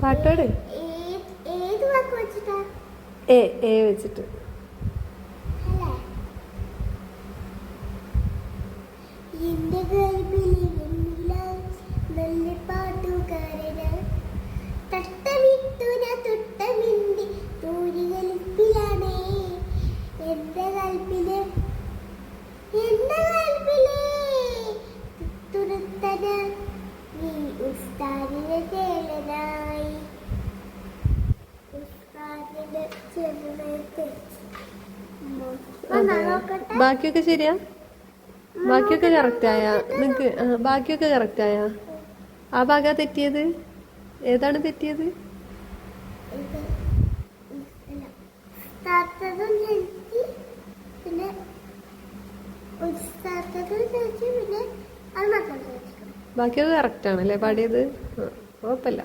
പാട്ടോട് ഏ വെച്ചിട്ട് ബാക്കിയൊക്കെ ശരിയാ ബാക്കിയൊക്കെ കറക്റ്റായ നിനക്ക് ബാക്കിയൊക്കെ കറക്റ്റായ ആ ഭാഗ തെറ്റിയത് ഏതാണ് തെറ്റിയത് ബാക്കിയൊക്കെ കറക്റ്റ് ആണല്ലേ പാടിയത് കുഴപ്പമില്ല